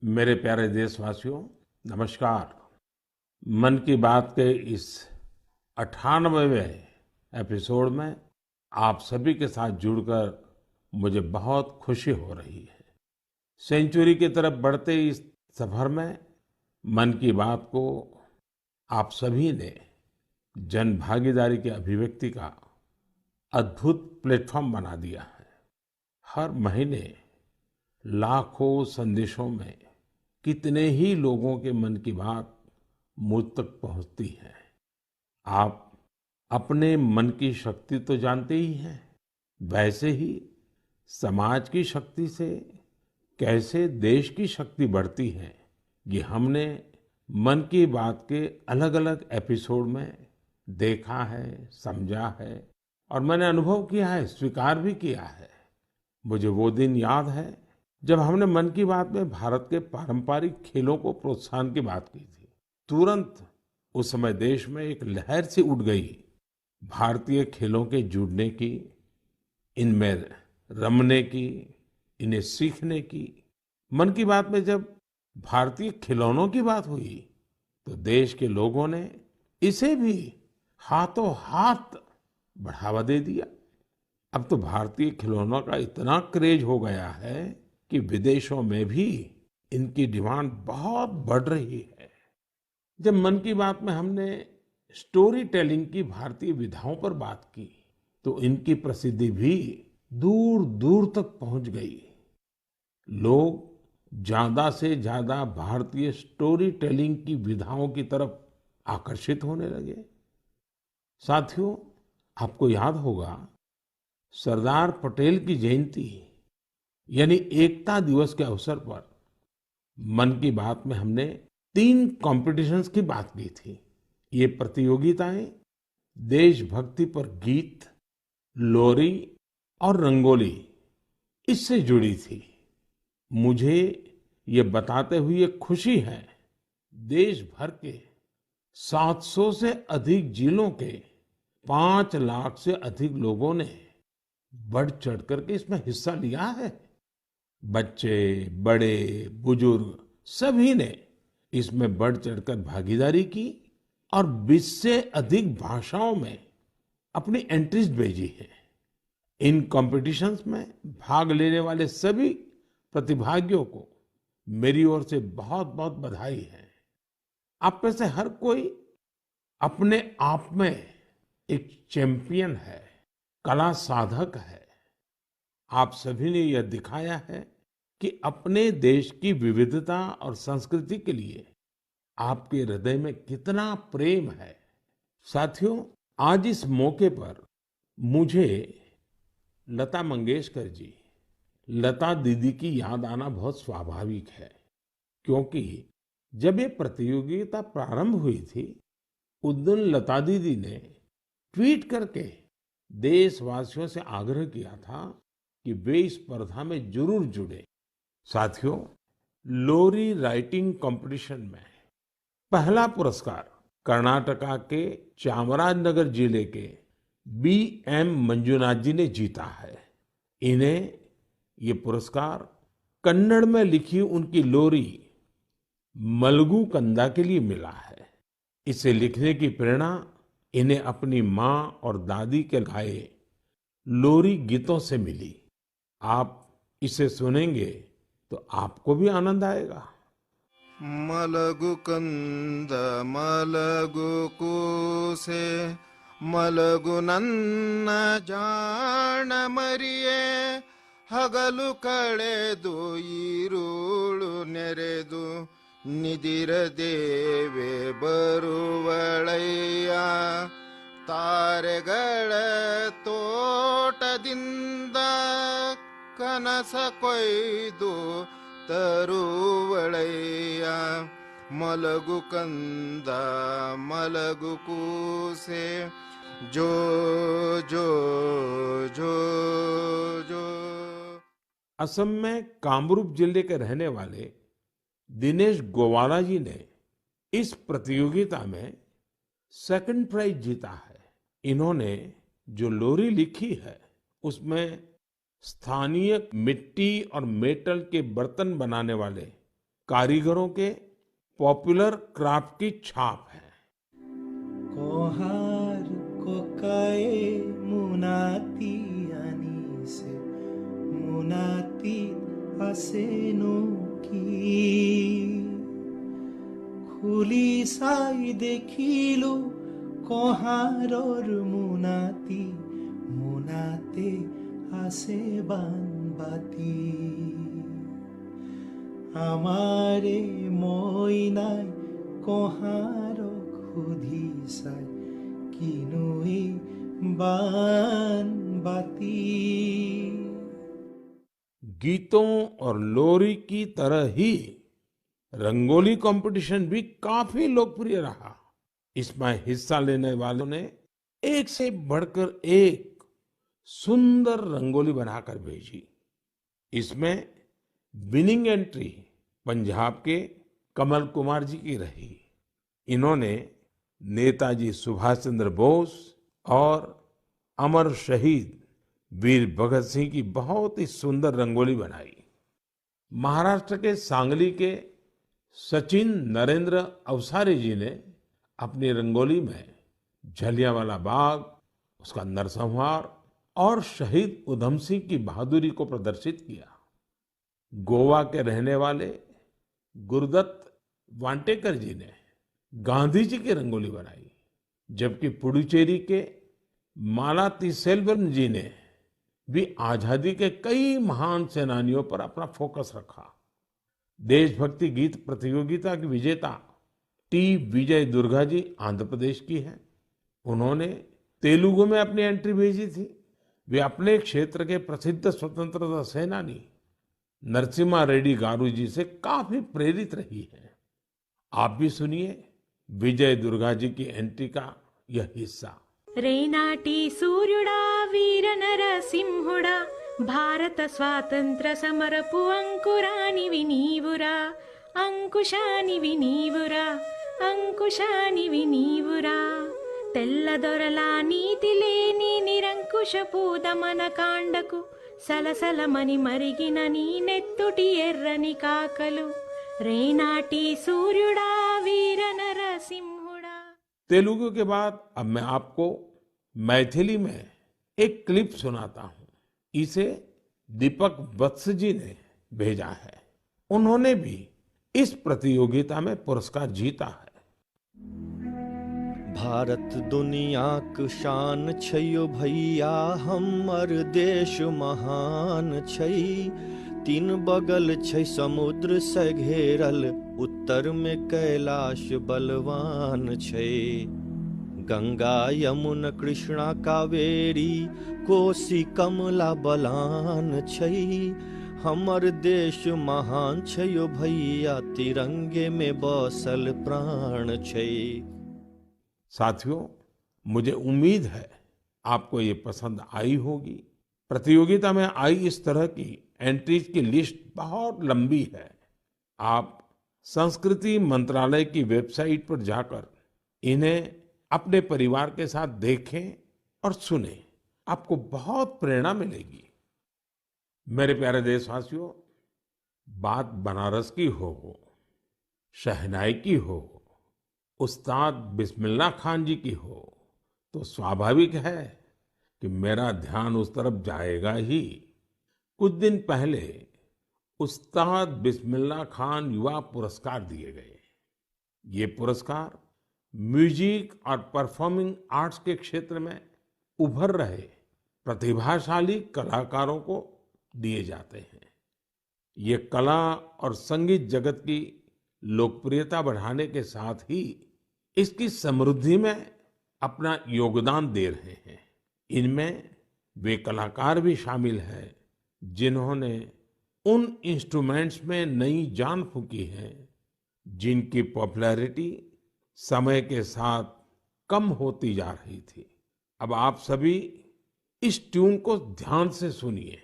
मेरे प्यारे देशवासियों, नमस्कार। मन की बात के इस 98वें एपिसोड में आप सभी के साथ जुड़कर मुझे बहुत खुशी हो रही है। सेंचुरी की तरफ बढ़ते इस सफर में मन की बात को आप सभी ने जन भागीदारी की अभिव्यक्ति का अद्भुत प्लेटफॉर्म बना दिया है। हर महीने लाखों संदेशों में कितने ही लोगों के मन की बात मुझ तक पहुंचती है। आप अपने मन की शक्ति तो जानते ही हैं, वैसे ही समाज की शक्ति से कैसे देश की शक्ति बढ़ती है, ये हमने मन की बात के अलग-अलग एपिसोड में देखा है, समझा है और मैंने अनुभव किया है, स्वीकार भी किया है। मुझे वो दिन याद है जब हमने मन की बात में भारत के पारंपरिक खेलों को प्रोत्साहन की बात की थी। तुरंत उस समय देश में एक लहर सी उठ गई भारतीय खेलों के जुड़ने की, इनमें रमने की, इन्हें सीखने की। मन की बात में जब भारतीय खिलौनों की बात हुई तो देश के लोगों ने इसे भी हाथों हाथ बढ़ावा दे दिया। अब तो भारतीय खिलौनों का इतना क्रेज हो गया है कि विदेशों में भी इनकी डिमांड बहुत बढ़ रही है। जब मन की बात में हमने स्टोरी टेलिंग की भारतीय विधाओं पर बात की तो इनकी प्रसिद्धि भी दूर दूर तक पहुंच गई। लोग ज्यादा से ज्यादा भारतीय स्टोरी टेलिंग की विधाओं की तरफ आकर्षित होने लगे। साथियों, आपको याद होगा सरदार पटेल की जयंती यानी एकता दिवस के अवसर पर मन की बात में हमने 3 कॉम्पिटिशन्स की बात की थी। ये प्रतियोगिताएं देशभक्ति पर गीत, लोरी और रंगोली इससे जुड़ी थी। मुझे ये बताते हुए खुशी है, देश भर के 700 से अधिक जिलों के 5 लाख से अधिक लोगों ने बढ़ चढ़ करके इसमें हिस्सा लिया है। बच्चे, बड़े, बुजुर्ग सभी ने इसमें बढ़ चढ़कर भागीदारी की और 20 से अधिक भाषाओं में अपनी एंट्रीज भेजी है। इन कॉम्पिटिशन्स में भाग लेने वाले सभी प्रतिभागियों को मेरी ओर से बहुत बहुत बधाई है। आप में से हर कोई अपने आप में एक चैंपियन है, कला साधक है। आप सभी ने यह दिखाया है कि अपने देश की विविधता और संस्कृति के लिए आपके हृदय में कितना प्रेम है। साथियों, आज इस मौके पर मुझे लता मंगेशकर जी, लता दीदी की याद आना बहुत स्वाभाविक है, क्योंकि जब ये प्रतियोगिता प्रारंभ हुई थी उस दिन लता दीदी ने ट्वीट करके देशवासियों से आग्रह किया था कि वे इस स्पर्धा में जरूर जुड़े। साथियों, लोरी राइटिंग कंपटीशन में पहला पुरस्कार कर्नाटका के चामराजनगर जिले के B.M. मंजुनाथ जी ने जीता है। इन्हें ये पुरस्कार कन्नड़ में लिखी उनकी लोरी मलगू कंदा के लिए मिला है। इसे लिखने की प्रेरणा इन्हें अपनी माँ और दादी के गाए लोरी गीतों से मिली। आप इसे सुनेंगे तो आपको भी आनंद आएगा। मलगु कंद मलगु ಕೂಸೆ ಮಲಗು ನನ್ನ ಜಾಣ ಮರಿಯೇ ಹಗಲು ಕಳೆದು ಈರುಳು ನೆರೆದು ನಿದಿರ ದೇವೆ ಬರುವಳಯ್ಯ ತಾರೆಗಳ ತೋಟದಿಂದ ಕನಸ ಕೊಯ್ದು ತರುವಳಯ್ಯ ಮಲಗು ಕಂದ ಮಲಗು ಕೂಸೆ ಜೋ ಜೋ ಜೋ ಜೋ। असम में कामरूप जिले के रहने वाले दिनेश गोवाला जी ने इस प्रतियोगिता में सेकंड प्राइज जीता है। इन्होंने जो लोरी लिखी है उसमें स्थानीय मिट्टी और मेटल के बर्तन बनाने वाले कारीगरों के पॉपुलर क्राफ्ट की छाप है। कोहार कोकाए मुनाती आनीसे मुनाती आसेनो की खुली साई देखिलो कोहारोर मुनाती मुनाते आसे बानबाती আমারে মইনাই কহার খুধি সাই কিনুই বান বাতি। गीतों और लोरी की तरह ही रंगोली कंपटीशन भी काफी लोकप्रिय रहा। इसमें हिस्सा लेने वालों ने एक से बढ़कर एक सुंदर रंगोली बनाकर भेजी। इसमें विनिंग एंट्री पंजाब के कमल कुमार जी की रही। इन्होंने नेताजी सुभाष चंद्र बोस और अमर शहीद वीर भगत सिंह की बहुत ही सुंदर रंगोली बनाई। महाराष्ट्र के सांगली के सचिन नरेंद्र अवसारी जी ने अपनी रंगोली में जलियांवाला बाग, उसका नरसंहार और शहीद उधम सिंह की बहादुरी को प्रदर्शित किया। गोवा के रहने वाले गुरुदत्त वांटेकर जी ने गांधी जी की रंगोली बनाई, जबकि पुडुचेरी के मालातिसेल्वन जी ने भी आजादी के कई महान सेनानियों पर अपना फोकस रखा। देशभक्ति गीत प्रतियोगिता की विजेता टी विजय दुर्गा जी आंध्र प्रदेश की है। उन्होंने तेलुगु में अपनी एंट्री भेजी थी। वे अपने क्षेत्र के प्रसिद्ध स्वतंत्रता सेनानी नरसिम्हा रेड्डी गारू जी से काफी प्रेरित रही है। आप भी सुनिए विजय दुर्गा जी की एंट्री का यह हिस्सा। रेनाटी सूर्युडा वीर नरसिंहुडा भारत स्वातंत्र्य समरपु अंकुरानिवि नीवुरा अंकुशानिवि नीवुरा अंकुशानिवि नीवुरा తెల్లదొరల నీతి లేని నిరంకుశపు దమన కాండకు సలసలమని మరిగిన నీ నెత్తుటి ఎర్రని కాకలు రేనాటి సూర్యుడా వీర నరసింహుడా। तेलुगु के बाद अब मैं आपको मैथिली में एक क्लिप सुनाता हूं। इसे दीपक वत्स जी ने भेजा है। उन्होंने भी इस प्रतियोगिता में पुरस्कार जीता है। भारत दुनियाक शान छैयो भैया हमर देश महान छै। तीन बगल छै समुद्र से घेरल उत्तर में कैलाश बलवान छै। गंगा यमुना कृष्णा कावेरी कोसी कमला बलान छै। हमर देश महान छैयो भैया तिरंगे में बसल प्राण छै। साथियों, मुझे उम्मीद है आपको ये पसंद आई होगी। प्रतियोगिता में आई इस तरह की एंट्रीज की लिस्ट बहुत लंबी है। आप संस्कृति मंत्रालय की वेबसाइट पर जाकर इन्हें अपने परिवार के साथ देखें और सुनें। आपको बहुत प्रेरणा मिलेगी। मेरे प्यारे देशवासियों, बात बनारस की हो, शहनाई की हो, उस्ताद बिस्मिल्लाह खान जी की हो, तो स्वाभाविक है कि मेरा ध्यान उस तरफ जाएगा ही। कुछ दिन पहले उस्ताद बिस्मिल्लाह खान युवा पुरस्कार दिए गए। ये पुरस्कार म्यूजिक और परफॉर्मिंग आर्ट्स के क्षेत्र में उभर रहे प्रतिभाशाली कलाकारों को दिए जाते हैं। ये कला और संगीत जगत की लोकप्रियता बढ़ाने के साथ ही इसकी समृद्धि में अपना योगदान दे रहे हैं। इनमें वे कलाकार भी शामिल हैं जिन्होंने उन इंस्ट्रूमेंट्स में नई जान फूंकी है जिनकी पॉपुलैरिटी समय के साथ कम होती जा रही थी। अब आप सभी इस ट्यून को ध्यान से सुनिए।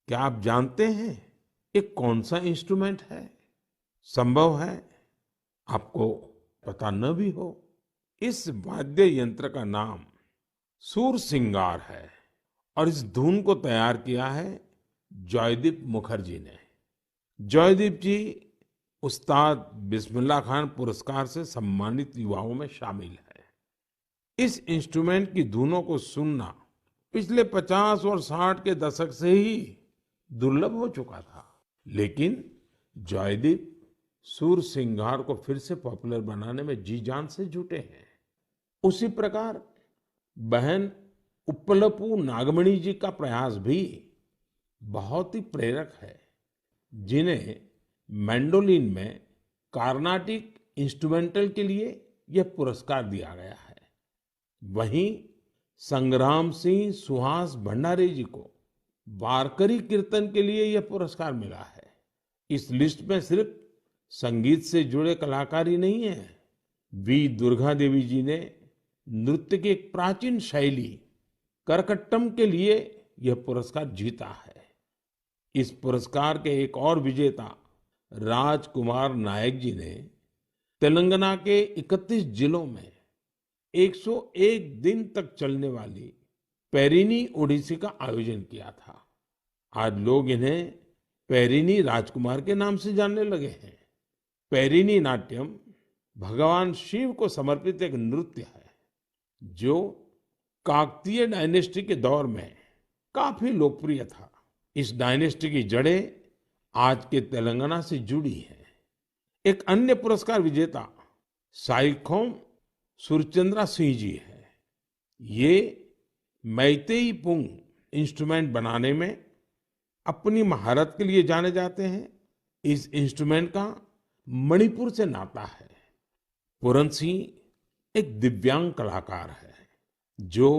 क्या आप जानते हैं ये कौन सा इंस्ट्रूमेंट है? संभव है आपको पता न भी हो। इस वाद्य यंत्र का नाम सुरसिंगार है और इस धुन को तैयार किया है जॉयदीप मुखर्जी ने। जॉयदीप जी उस्ताद बिस्मिल्लाह खान पुरस्कार से सम्मानित युवाओं में शामिल है। इस इंस्ट्रूमेंट की धुनों को सुनना पिछले 50 और 60 के दशक से ही दुर्लभ हो चुका था, लेकिन जॉयदीप सुरसिंगार को फिर से पॉपुलर बनाने में जी जान से जुटे हैं। उसी प्रकार बहन उप्पलपू नागमणि जी का प्रयास भी बहुत ही प्रेरक है, जिन्हें मैंडोलिन में कार्नाटिक इंस्ट्रूमेंटल के लिए यह पुरस्कार दिया गया है। वहीं संग्राम सिंह सुहास भंडारे जी को वारकरी कीर्तन के लिए यह पुरस्कार मिला है। इस लिस्ट में सिर्फ संगीत से जुड़े कलाकार ही नहीं है। वी दुर्गा देवी जी ने नृत्य की एक प्राचीन शैली करकट्टम के लिए यह पुरस्कार जीता है। इस पुरस्कार के एक और विजेता राजकुमार नायक जी ने तेलंगाना के 31 जिलों में 101 दिन तक चलने वाली पेरिनी ओडिसी का आयोजन किया था। आज लोग इन्हें पेरिनी राजकुमार के नाम से जानने लगे हैं। पेरिनी नाट्यम भगवान शिव को समर्पित एक नृत्य है जो काकतीय डायनेस्टी के दौर में काफी लोकप्रिय था। इस डायनेस्टी की जड़ें आज के तेलंगाना से जुड़ी हैं। एक अन्य पुरस्कार विजेता साइखोम सुरचंद्रा सिंह जी है। ये मैतेई पुंग इंस्ट्रूमेंट बनाने में अपनी महारत के लिए जाने जाते हैं। इस इंस्ट्रूमेंट का मणिपुर से नाता है। पूरन सिंह एक दिव्यांग कलाकार है जो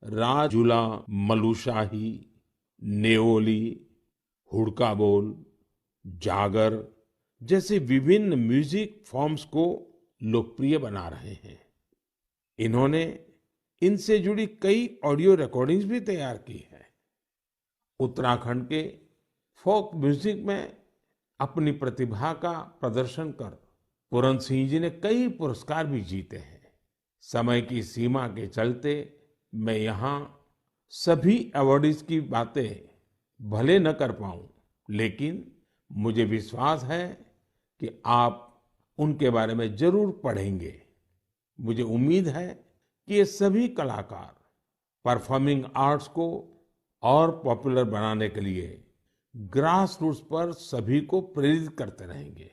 राजुला, मलुशाही, नेओली, हुड़का बोल, जागर जैसे विभिन्न म्यूजिक फॉर्म्स को लोकप्रिय बना रहे हैं। इन्होंने इनसे जुड़ी कई ऑडियो रिकॉर्डिंग्स भी तैयार की है। उत्तराखंड के फोक म्यूजिक में अपनी प्रतिभा का प्रदर्शन कर पूरन सिंह जी ने कई पुरस्कार भी जीते हैं। समय की सीमा के चलते मैं यहाँ सभी अवार्डीज की बातें भले न कर पाऊं, लेकिन मुझे विश्वास है कि आप उनके बारे में जरूर पढ़ेंगे। मुझे उम्मीद है कि ये सभी कलाकार परफॉर्मिंग आर्ट्स को और पॉपुलर बनाने के लिए ग्रास रूट्स पर सभी को प्रेरित करते रहेंगे।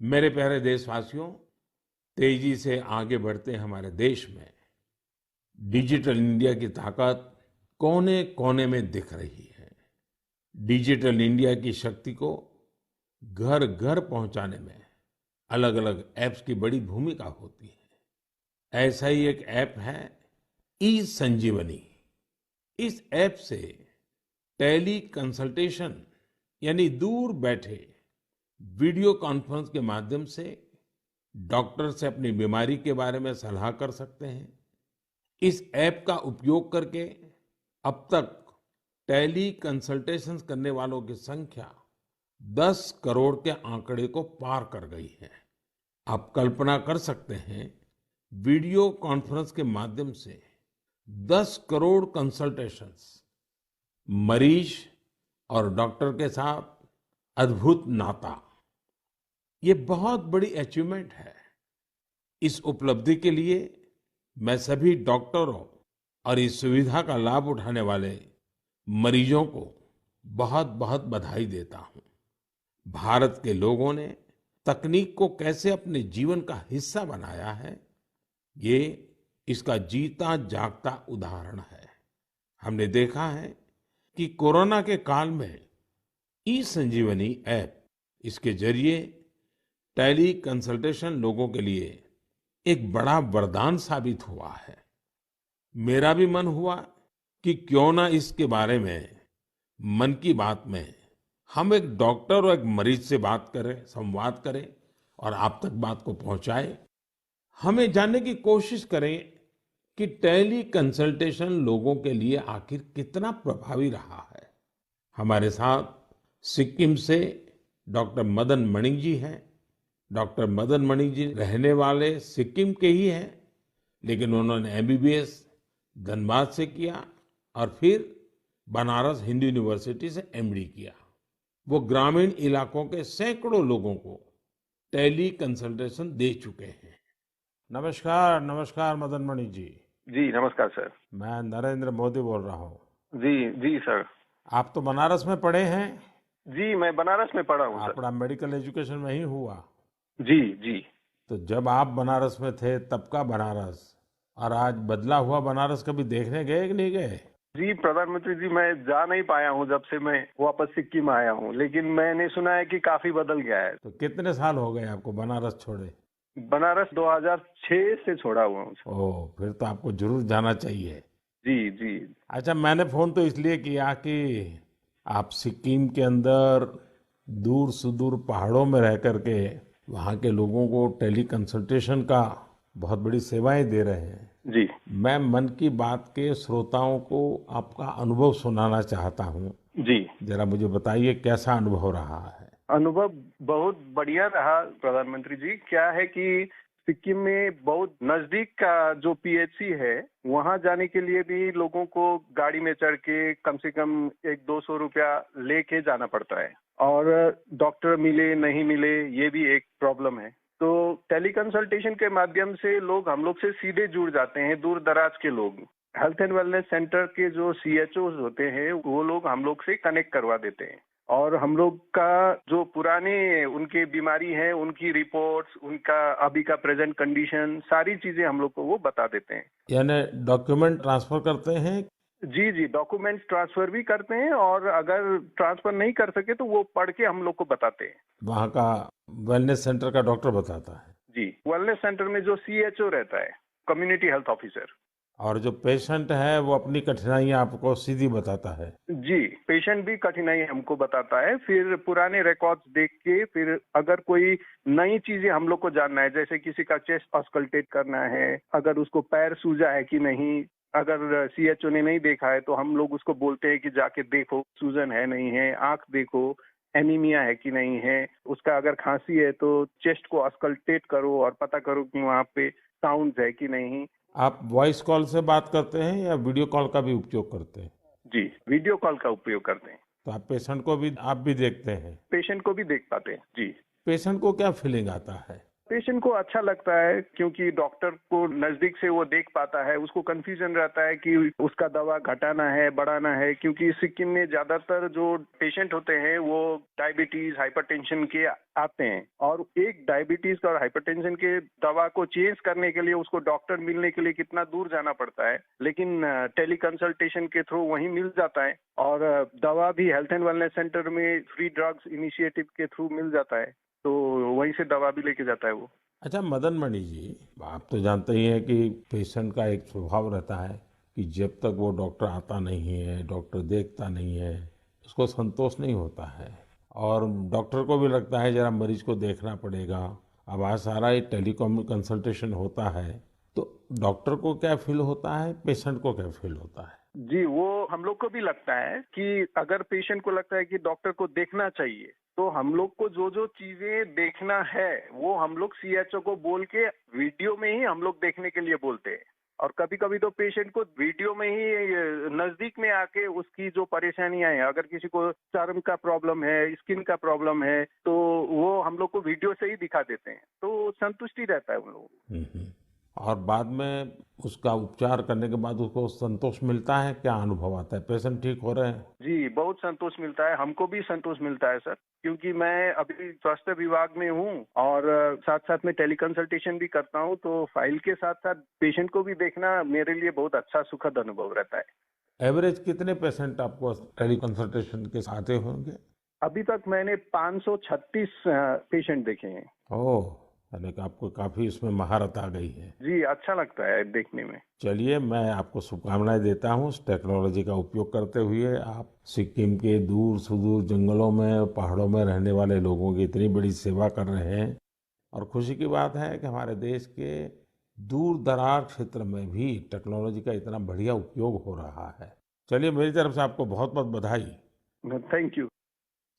मेरे प्यारे देशवासियों, तेजी से आगे बढ़ते हमारे देश में डिजिटल इंडिया की ताकत कोने कोने में दिख रही है। डिजिटल इंडिया की शक्ति को घर घर पहुंचाने में अलग अलग ऐप्स की बड़ी भूमिका होती है। ऐसा ही एक ऐप है ई संजीवनी। इस ऐप से टेली कंसल्टेशन यानी दूर बैठे वीडियो कॉन्फ्रेंस के माध्यम से डॉक्टर से अपनी बीमारी के बारे में सलाह कर सकते हैं। इस ऐप का उपयोग करके अब तक टेली कंसल्टेशंस करने वालों की संख्या 10 करोड़ के आंकड़े को पार कर गई है। आप कल्पना कर सकते हैं, वीडियो कॉन्फ्रेंस के माध्यम से 10 करोड़ कंसल्टेशंस, मरीज और डॉक्टर के साथ अद्भुत नाता, ये बहुत बड़ी अचीवमेंट है। इस उपलब्धि के लिए मैं सभी डॉक्टरों और इस सुविधा का लाभ उठाने वाले मरीजों को बहुत बहुत बधाई देता हूं। भारत के लोगों ने तकनीक को कैसे अपने जीवन का हिस्सा बनाया है, ये इसका जीता जागता उदाहरण है। हमने देखा है कि कोरोना के काल में ई संजीवनी ऐप, इसके जरिए टेली कंसल्टेशन लोगों के लिए एक बड़ा वरदान साबित हुआ है। मेरा भी मन हुआ कि क्यों ना इसके बारे में मन की बात में हम एक डॉक्टर और एक मरीज से बात करें, संवाद करें और आप तक बात को पहुंचाएं। हमें जानने की कोशिश करें कि टेली कंसल्टेशन लोगों के लिए आखिर कितना प्रभावी रहा है। हमारे साथ सिक्किम से डॉक्टर मदन मणि जी हैं। डॉक्टर मदन मणि जी रहने वाले सिक्किम के ही हैं, लेकिन उन्होंने एमबीबीएस धनबाद से किया और फिर बनारस हिंदू यूनिवर्सिटी से एमडी किया। वो ग्रामीण इलाकों के सैकड़ों लोगों को टेली कंसल्टेशन दे चुके हैं। नमस्कार, नमस्कार मदन मणि जी। जी नमस्कार सर। मैं नरेंद्र मोदी बोल रहा हूँ। जी जी सर। आप तो बनारस में पढ़े हैं? जी मैं बनारस में पढ़ा हूँ सर। अपना मेडिकल एजुकेशन वहीं हुआ? जी जी। तो जब आप बनारस में थे तब का बनारस और आज बदला हुआ बनारस कभी देखने गए कि नहीं गए? जी प्रधानमंत्री जी, मैं जा नहीं पाया हूँ जब से मैं वापस सिक्किम आया हूँ, लेकिन मैंने सुना है कि काफी बदल गया है। तो कितने साल हो गए आपको बनारस छोड़े? बनारस 2006 से छोड़ा हुआ हूँ। ओह, फिर तो आपको जरूर जाना चाहिए। जी जी। अच्छा, मैंने फोन तो इसलिए किया कि आप सिक्किम के अंदर दूर सुदूर पहाड़ों में रह करके वहाँ के लोगों को टेली कंसल्टेशन का बहुत बड़ी सेवाएं दे रहे हैं। जी। मैं मन की बात के श्रोताओं को आपका अनुभव सुनाना चाहता हूँ। जी। जरा मुझे बताइए कैसा अनुभव रहा है? अनुभव बहुत बढ़िया रहा प्रधानमंत्री जी। क्या है कि सिक्किम में बहुत नजदीक का जो पीएचसी है, वहां जाने के लिए भी लोगों को गाड़ी में चढ़ के कम से कम 100-200 रुपया लेके जाना पड़ता है, और डॉक्टर मिले नहीं मिले ये भी एक प्रॉब्लम है। तो टेली कंसल्टेशन के माध्यम से लोग हम लोग से सीधे जुड़ जाते हैं, दूर दराज के लोग। हेल्थ एंड वेलनेस सेंटर के जो सीएचओ होते हैं वो लोग हम लोग से कनेक्ट करवा देते हैं, और हम लोग का जो पुराने उनके बीमारी है, उनकी रिपोर्ट्स, उनका अभी का प्रेजेंट कंडीशन, सारी चीजें हम लोग को वो बता देते हैं। यानी डॉक्यूमेंट ट्रांसफर करते हैं? जी जी, डॉक्यूमेंट्स ट्रांसफर भी करते हैं, और अगर ट्रांसफर नहीं कर सके तो वो पढ़ के हम लोग को बताते हैं। वहाँ का वेलनेस सेंटर का डॉक्टर बताता है? जी, वेलनेस सेंटर में जो सीएचओ रहता है, कम्युनिटी हेल्थ ऑफिसर। और जो पेशेंट है वो अपनी कठिनाइयाँ आपको सीधी बताता है? जी, पेशेंट भी कठिनाई हमको बताता है, फिर पुराने रिकॉर्ड्स देख के, फिर अगर कोई नई चीजें हम लोग को जानना है, जैसे किसी का चेस्ट ऑस्कल्टेट करना है, अगर उसको पैर सूजा है कि नहीं, अगर सीएचओ ने नहीं देखा है तो हम लोग उसको बोलते हैं कि जाके देखो सूजन है नहीं है, आंख देखो, एनीमिया है कि नहीं है, उसका अगर खांसी है तो चेस्ट को ऑस्कल्टेट करो और पता करो कि वहाँ पे साउंड है कि नहीं। आप वॉइस कॉल से बात करते हैं या वीडियो कॉल का भी उपयोग करते हैं? जी, वीडियो कॉल का उपयोग करते हैं। तो आप पेशेंट को भी आप भी देखते हैं? पेशेंट को भी देख पाते हैं। जी। पेशेंट को क्या फीलिंग आता है? पेशेंट को अच्छा लगता है, क्योंकि डॉक्टर को नजदीक से वो देख पाता है। उसको कंफ्यूजन रहता है कि उसका दवा घटाना है, बढ़ाना है, क्योंकि सिक्किम में ज्यादातर जो पेशेंट होते हैं वो डायबिटीज, हाइपरटेंशन के आते हैं, और एक डायबिटीज और हाइपरटेंशन के दवा को चेंज करने के लिए उसको डॉक्टर मिलने के लिए कितना दूर जाना पड़ता है, लेकिन टेली कंसल्टेशन के थ्रू वहीं मिल जाता है, और दवा भी हेल्थ एंड वेलनेस सेंटर में फ्री ड्रग्स इनिशिएटिव के थ्रू मिल जाता है, तो वहीं से दवा भी लेके जाता है वो। अच्छा मदन मणि जी, आप तो जानते ही हैं कि पेशेंट का एक स्वभाव रहता है कि जब तक वो डॉक्टर आता नहीं है, डॉक्टर देखता नहीं है, उसको संतोष नहीं होता है, और डॉक्टर को भी लगता है जरा मरीज को देखना पड़ेगा। अब आज सारा ये टेलीकॉम कंसल्टेशन होता है, तो डॉक्टर को क्या फील होता है, पेशेंट को क्या फील होता है? जी, वो हम लोग को भी लगता है कि अगर पेशेंट को लगता है कि डॉक्टर को देखना चाहिए, तो हम लोग को जो जो चीजें देखना है वो हम लोग सीएचओ को बोल के वीडियो में ही हम लोग देखने के लिए बोलते हैं, और कभी कभी तो पेशेंट को वीडियो में ही नजदीक में आके उसकी जो परेशानियां हैं, अगर किसी को चर्म का प्रॉब्लम है, स्किन का प्रॉब्लम है, तो वो हम लोग को वीडियो से ही दिखा देते हैं, तो संतुष्टि रहता है उन लोगों को। और बाद में उसका उपचार करने के बाद उसको संतोष मिलता है? क्या अनुभव आता है, पेशेंट ठीक हो रहे हैं? जी, बहुत संतोष मिलता है, हमको भी संतोष मिलता है सर, क्योंकि मैं अभी स्वास्थ्य विभाग में हूँ और साथ साथ में टेली कंसल्टेशन भी करता हूँ, तो फाइल के साथ साथ पेशेंट को भी देखना मेरे लिए बहुत अच्छा सुखद अनुभव रहता है। एवरेज कितने पेशेंट आपको टेली कंसल्टेशन के साथ आते होंगे? अभी तक मैंने 536 पेशेंट देखे हैं। ओह, यानी कि आपको काफी इसमें महारत आ गई है। जी, अच्छा लगता है देखने में। चलिए, मैं आपको शुभकामनाएं देता हूँ। इस टेक्नोलॉजी का उपयोग करते हुए आप सिक्किम के दूर सुदूर जंगलों में, पहाड़ों में रहने वाले लोगों की इतनी बड़ी सेवा कर रहे हैं, और खुशी की बात है कि हमारे देश के दूर दराज क्षेत्र में भी टेक्नोलॉजी का इतना बढ़िया उपयोग हो रहा है। चलिए, मेरी तरफ से आपको बहुत बहुत बधाई। Thank you.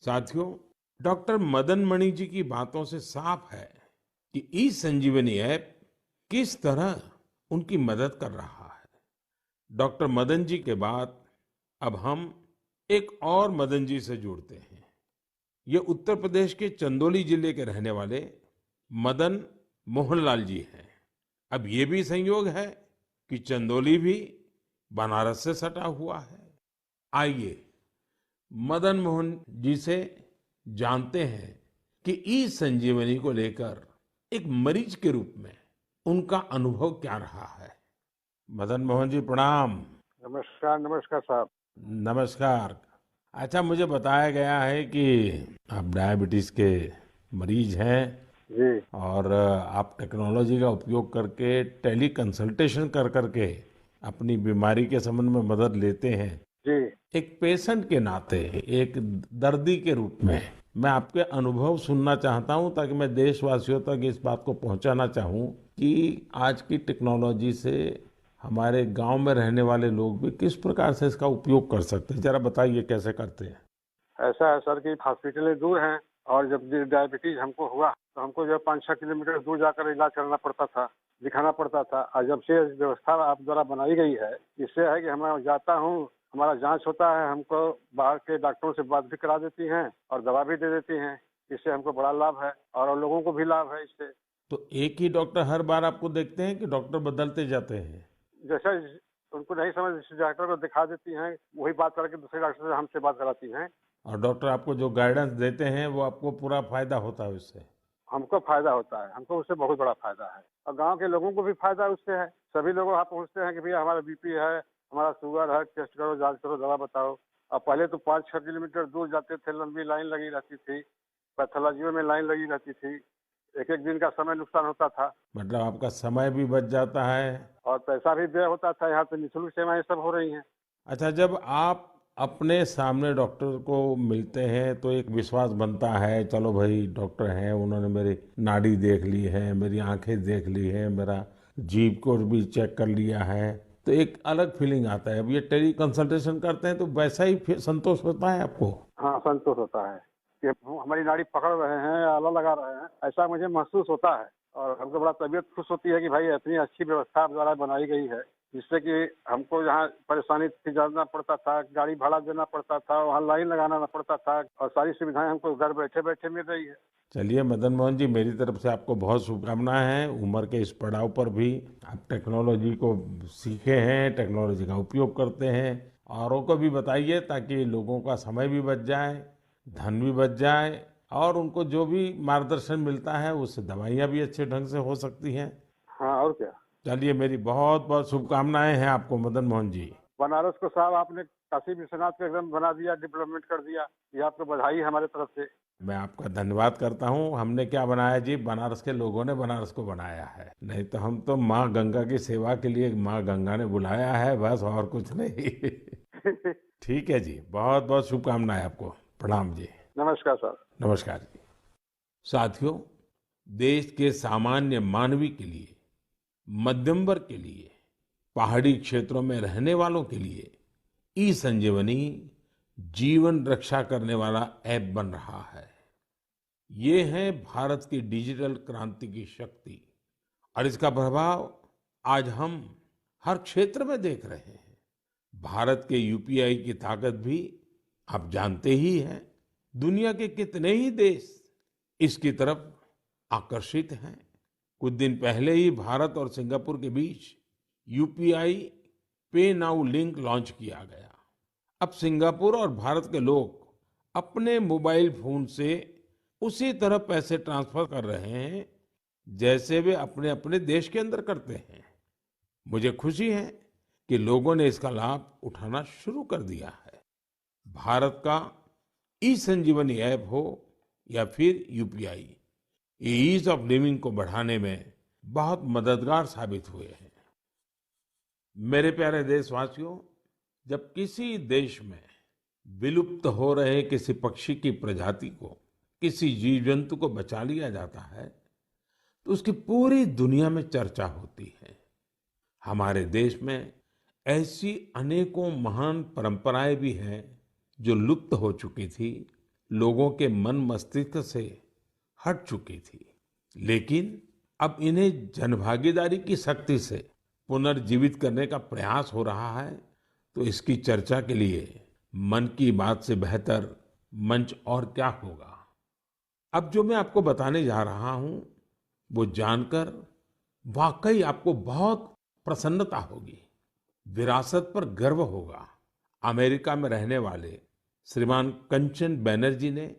साथियों, डॉक्टर मदन मणि जी की बातों से साफ है कि ई संजीवनी ऐप किस तरह उनकी मदद कर रहा है। डॉक्टर मदन जी के बाद अब हम एक और मदन जी से जुड़ते हैं। ये उत्तर प्रदेश के चंदौली जिले के रहने वाले मदन मोहनलाल जी हैं। अब ये भी संयोग है कि चंदौली भी बनारस से सटा हुआ है। आइए मदन मोहन जी से जानते हैं कि ई संजीवनी को लेकर एक मरीज के रूप में उनका अनुभव क्या रहा है। मदन मोहन जी प्रणाम। नमस्कार नमस्कार साहब। नमस्कार। अच्छा, मुझे बताया गया है कि आप डायबिटीज के मरीज हैं जी और आप टेक्नोलॉजी का उपयोग करके टेली कंसल्टेशन कर करके अपनी बीमारी के संबंध में मदद लेते हैं। जी एक पेशेंट के नाते, एक दर्दी के रूप में मैं आपके अनुभव सुनना चाहता हूं ताकि मैं देशवासियों तक इस बात को पहुंचाना चाहूं कि आज की टेक्नोलॉजी से हमारे गांव में रहने वाले लोग भी किस प्रकार से इसका उपयोग कर सकते हैं। जरा बताइए कैसे करते हैं। ऐसा है सर कि हॉस्पिटलें दूर हैं और जब डायबिटीज हमको हुआ तो हमको जो 5-6 किलोमीटर दूर जाकर इलाज करना पड़ता था, दिखाना पड़ता था। और जब से व्यवस्था आप द्वारा बनाई गई है, इससे है कि मैं जाता हूँ, हमारा जांच होता है, हमको बाहर के डॉक्टरों से बात भी करा देती हैं और दवा भी दे देती हैं। इससे हमको बड़ा लाभ है और लोगों को भी लाभ है इससे। तो एक ही डॉक्टर हर बार आपको देखते हैं कि डॉक्टर बदलते जाते हैं? जैसे उनको नहीं समझ जिस डॉक्टर को दिखा देती हैं, वही बात करके दूसरे डॉक्टर से हमसे बात कराती हैं। और डॉक्टर आपको जो गाइडेंस देते हैं वो आपको पूरा फायदा होता है उससे? हमको फायदा होता है, हमको उससे बहुत बड़ा फायदा है और गांव के लोगों को भी फायदा उससे है। सभी लोग वहाँ पहुँचते हैं कि भैया हमारा बीपी है, हमारा शुगर है, टेस्ट करो, जांच करो, दवा बताओ। अब पहले तो 5-6 किलोमीटर दूर जाते थे, लंबी लाइन लगी रहती थी, पैथोलॉजी में लाइन लगी रहती थी, एक एक दिन का समय नुकसान होता था। मतलब आपका समय भी बच जाता है और पैसा भी व्यय होता था। यहाँ पे निःशुल्क सेवाएं सब हो रही हैं। अच्छा, जब आप अपने सामने डॉक्टर को मिलते हैं तो एक विश्वास बनता है, चलो भाई डॉक्टर हैं, उन्होंने मेरी नाड़ी देख ली है, मेरी आंखें देख ली है, मेरा जीभ को भी चेक कर लिया है, तो एक अलग फीलिंग आता है। अब ये टेली कंसल्टेशन करते हैं तो वैसा ही संतोष होता है आपको? हाँ, संतोष होता है कि हमारी नाड़ी पकड़ रहे हैं, आला लगा रहे हैं, ऐसा मुझे महसूस होता है। और हमको बड़ा तबीयत खुश होती है कि भाई इतनी अच्छी व्यवस्था आप द्वारा बनाई गई है, जिससे कि हमको यहाँ परेशानी से जाना पड़ता था, गाड़ी भाड़ा देना पड़ता था, वहाँ लाइन लगाना पड़ता था, और सारी सुविधाएं हमको घर बैठे बैठे मिल रही है। चलिए मदन मोहन जी, मेरी तरफ से आपको बहुत शुभकामनाएं हैं। उम्र के इस पड़ाव पर भी आप टेक्नोलॉजी को सीखे हैं, टेक्नोलॉजी का उपयोग करते हैं। औरों को भी बताइए ताकि लोगों का समय भी बच जाए, धन भी बच जाए और उनको जो भी मार्गदर्शन मिलता है उससे दवाइयाँ भी अच्छे ढंग से हो सकती हैं। हाँ, और क्या। चलिए, मेरी बहुत बहुत शुभकामनाएं हैं आपको मदन मोहन जी। बनारस को साहब आपने काशी विश्वनाथ को एकदम बना दिया, डेवलपमेंट कर दिया, ये आपको बधाई है हमारे तरफ से। मैं आपका धन्यवाद करता हूँ। हमने क्या बनाया जी, बनारस के लोगों ने बनारस को बनाया है। नहीं तो हम तो माँ गंगा की सेवा के लिए माँ गंगा ने बुलाया है, बस और कुछ नहीं। ठीक है जी, बहुत बहुत शुभकामनाएं आपको। प्रणाम जी। नमस्कार सर। नमस्कार जी। साथियों, देश के सामान्य मानवी के लिए, मध्यम वर्ग के लिए, पहाड़ी क्षेत्रों में रहने वालों के लिए ई संजीवनी जीवन रक्षा करने वाला ऐप बन रहा है। ये है भारत की डिजिटल क्रांति की शक्ति और इसका प्रभाव आज हम हर क्षेत्र में देख रहे हैं। भारत के यूपीआई की ताकत भी आप जानते ही हैं। दुनिया के कितने ही देश इसकी तरफ आकर्षित हैं। कुछ दिन पहले ही भारत और सिंगापुर के बीच यूपीआई पे नाउ लिंक लॉन्च किया गया। अब सिंगापुर और भारत के लोग अपने मोबाइल फोन से उसी तरह पैसे ट्रांसफर कर रहे हैं जैसे वे अपने अपने देश के अंदर करते हैं। मुझे खुशी है कि लोगों ने इसका लाभ उठाना शुरू कर दिया है। भारत का ई संजीवनी ऐप हो या फिर यूपीआई, ये ईज ऑफ लिविंग को बढ़ाने में बहुत मददगार साबित हुए हैं। मेरे प्यारे देशवासियों, जब किसी देश में विलुप्त हो रहे किसी पक्षी की प्रजाति को, किसी जीव जंतु को बचा लिया जाता है तो उसकी पूरी दुनिया में चर्चा होती है। हमारे देश में ऐसी अनेकों महान परंपराएं भी हैं जो लुप्त हो चुकी थी, लोगों के मन मस्तिष्क से हट चुकी थी। लेकिन अब इन्हें जनभागीदारी की शक्ति से पुनर्जीवित करने का प्रयास हो रहा है, तो इसकी चर्चा के लिए मन की बात से बेहतर मंच और क्या होगा। अब जो मैं आपको बताने जा रहा हूं, वो जानकर वाकई आपको बहुत प्रसन्नता होगी, विरासत पर गर्व होगा। अमेरिका में रहने वाले श्रीमान कंचन बैनर्जी ने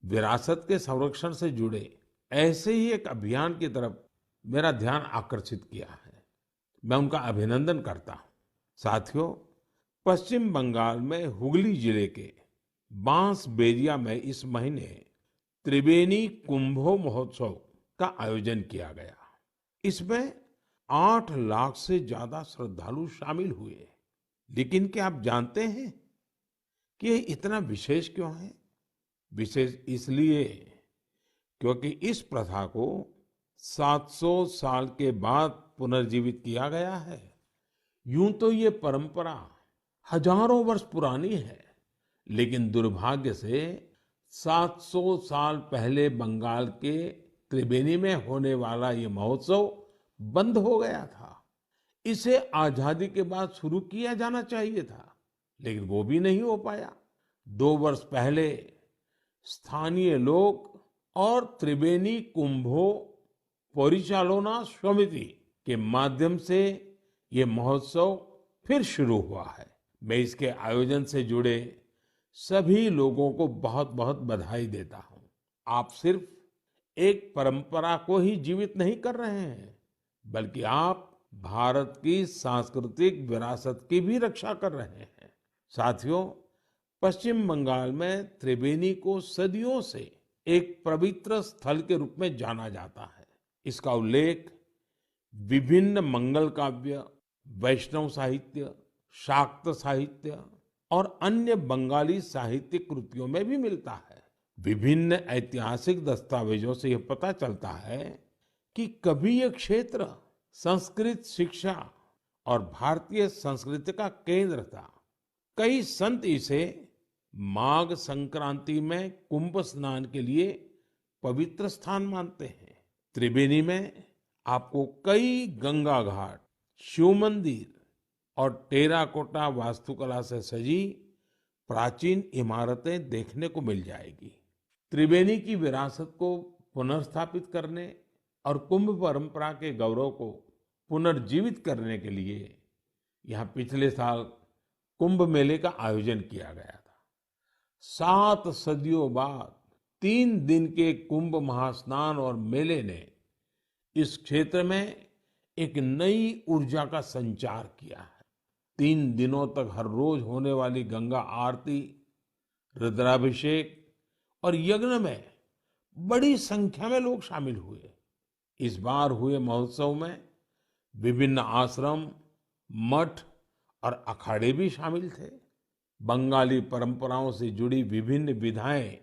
विरासत के संरक्षण से जुड़े ऐसे ही एक अभियान की तरफ मेरा ध्यान आकर्षित किया है। मैं उनका अभिनंदन करता हूं। साथियों, पश्चिम बंगाल में हुगली जिले के बांसबेरिया में इस महीने त्रिबेनी कुंभो महोत्सव का आयोजन किया गया। इसमें 8 लाख से ज्यादा श्रद्धालु शामिल हुए। लेकिन क्या आप जानते हैं कि ये इतना विशेष क्यों है? विशेष इसलिए क्योंकि इस प्रथा को 700 साल के बाद पुनर्जीवित किया गया है। यूं तो ये परंपरा हजारों वर्ष पुरानी है, लेकिन दुर्भाग्य से 700 साल पहले बंगाल के त्रिबेनी में होने वाला ये महोत्सव बंद हो गया था। इसे आजादी के बाद शुरू किया जाना चाहिए था, लेकिन वो भी नहीं हो पाया। 2 वर्ष पहले स्थानीय लोग और त्रिबेनी कुंभो परिचालना समिति के माध्यम से ये महोत्सव फिर शुरू हुआ है। मैं इसके आयोजन से जुड़े सभी लोगों को बहुत बहुत बधाई देता हूं। आप सिर्फ एक परंपरा को ही जीवित नहीं कर रहे हैं, बल्कि आप भारत की सांस्कृतिक विरासत की भी रक्षा कर रहे हैं। साथियों, पश्चिम बंगाल में त्रिबेनी को सदियों से एक पवित्र स्थल के रूप में जाना जाता है। इसका उल्लेख विभिन्न मंगल काव्य, वैष्णव साहित्य, शाक्त साहित्य और अन्य बंगाली साहित्यिक कृतियों में भी मिलता है। विभिन्न ऐतिहासिक दस्तावेजों से यह पता चलता है कि कभी यह क्षेत्र संस्कृत शिक्षा और भारतीय संस्कृति का केंद्र था। कई संत इसे माघ संक्रांति में कुंभ स्नान के लिए पवित्र स्थान मानते हैं। त्रिबेनी में आपको कई गंगा घाट, शिव मंदिर और टेराकोटा वास्तुकला से सजी प्राचीन इमारतें देखने को मिल जाएगी। त्रिबेनी की विरासत को पुनर्स्थापित करने और कुंभ परंपरा के गौरव को पुनर्जीवित करने के लिए यहाँ पिछले साल कुंभ मेले का आयोजन किया गया था। 7 सदियों बाद 3 दिन के कुंभ महास्नान और मेले ने इस क्षेत्र में एक नई ऊर्जा का संचार किया है। 3 दिनों तक हर रोज होने वाली गंगा आरती, रुद्राभिषेक और यज्ञ में बड़ी संख्या में लोग शामिल हुए। इस बार हुए महोत्सव में विभिन्न आश्रम, मठ और अखाड़े भी शामिल थे। बंगाली परंपराओं से जुड़ी विभिन्न विधाएं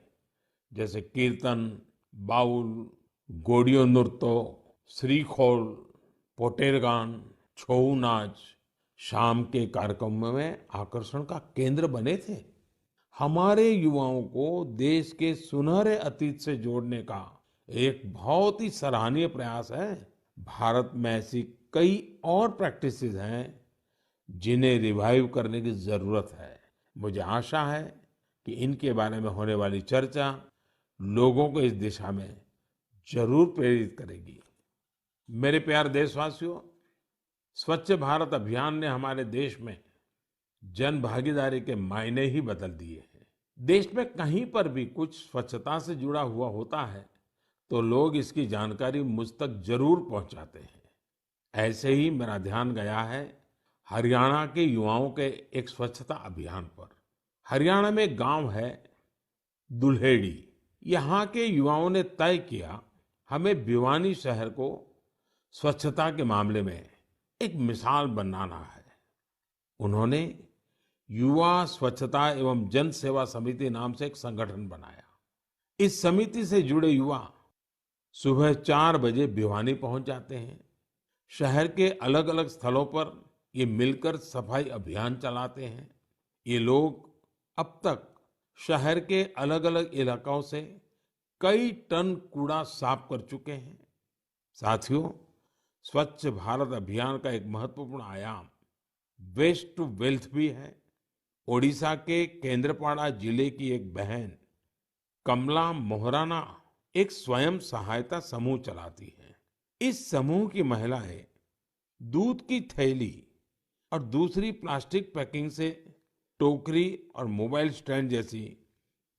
जैसे कीर्तन, बाउल, गोडियो नृत्य, श्रीखोल, पोटेर गान, छऊ नाच शाम के कार्यक्रमों में आकर्षण का केंद्र बने थे। हमारे युवाओं को देश के सुनहरे अतीत से जोड़ने का एक बहुत ही सराहनीय प्रयास है। भारत में ऐसी कई और प्रैक्टिसेस हैं जिन्हें रिवाइव करने की जरूरत है। मुझे आशा है कि इनके बारे में होने वाली चर्चा लोगों को इस दिशा में जरूर प्रेरित करेगी। मेरे प्यारे देशवासियों, स्वच्छ भारत अभियान ने हमारे देश में जन भागीदारी के मायने ही बदल दिए हैं। देश में कहीं पर भी कुछ स्वच्छता से जुड़ा हुआ होता है तो लोग इसकी जानकारी मुझ तक जरूर पहुंचाते हैं। ऐसे ही मेरा ध्यान गया है हरियाणा के युवाओं के एक स्वच्छता अभियान पर। हरियाणा में एक गांव है दुल्हेड़ी। यहाँ के युवाओं ने तय किया हमें भिवानी शहर को स्वच्छता के मामले में एक मिसाल बनाना है। उन्होंने युवा स्वच्छता एवं जन सेवा समिति नाम से एक संगठन बनाया। इस समिति से जुड़े युवा सुबह 4 बजे भिवानी पहुंच जाते हैं। शहर के अलग अलग स्थलों पर ये मिलकर सफाई अभियान चलाते हैं। ये लोग अब तक शहर के अलग अलग इलाकों से कई टन कूड़ा साफ कर चुके हैं। साथियों, स्वच्छ भारत अभियान का एक महत्वपूर्ण आयाम वेस्ट टू वेल्थ भी है। ओडिशा के केंद्रपाड़ा जिले की एक बहन कमला मोहराना एक स्वयं सहायता समूह चलाती है। इस समूह की महिलाएं दूध की थैली और दूसरी प्लास्टिक पैकिंग से टोकरी और मोबाइल स्टैंड जैसी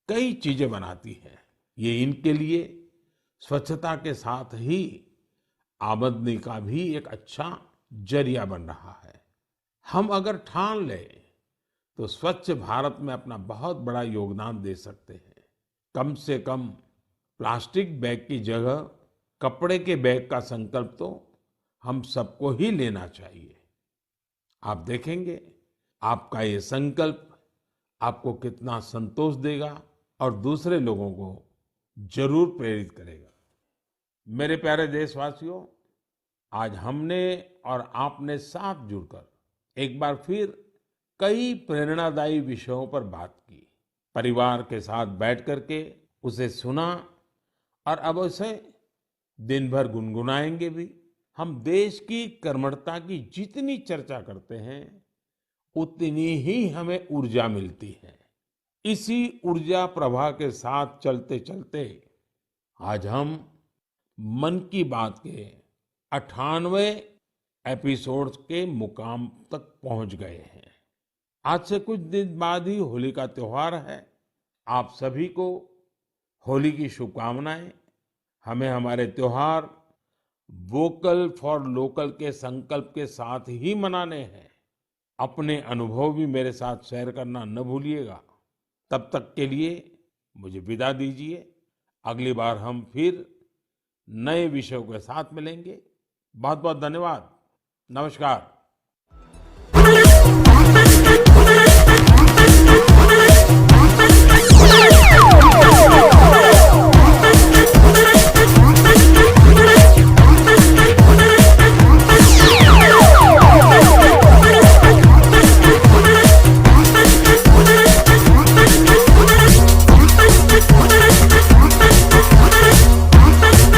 कई चीजें बनाती हैं। ये इनके लिए स्वच्छता के साथ ही आमदनी का भी एक अच्छा जरिया बन रहा है। हम अगर ठान लें तो स्वच्छ भारत में अपना बहुत बड़ा योगदान दे सकते हैं। कम से कम प्लास्टिक बैग की जगह कपड़े के बैग का संकल्प तो हम सबको ही लेना चाहिए। आप देखेंगे आपका ये संकल्प आपको कितना संतोष देगा और दूसरे लोगों को जरूर प्रेरित करेगा। मेरे प्यारे देशवासियों, आज हमने और आपने साथ जुड़कर एक बार फिर कई प्रेरणादायी विषयों पर बात की। परिवार के साथ बैठ करके उसे सुना और अब उसे दिन भर गुनगुनाएंगे भी। हम देश की कर्मठता की जितनी चर्चा करते हैं उतनी ही हमें ऊर्जा मिलती है। इसी ऊर्जा प्रवाह के साथ चलते चलते आज हम मन की बात के 98वें एपिसोड के मुकाम तक पहुंच गए हैं। आज से कुछ दिन बाद ही होली का त्योहार है। आप सभी को होली की शुभकामनाएं। हमें हमारे त्योहार वोकल फॉर लोकल के संकल्प के साथ ही मनाने हैं। अपने अनुभव भी मेरे साथ शेयर करना न भूलिएगा। तब तक के लिए मुझे विदा दीजिए। अगली बार हम फिर नए विषयों के साथ मिलेंगे। बहुत बहुत धन्यवाद। नमस्कार।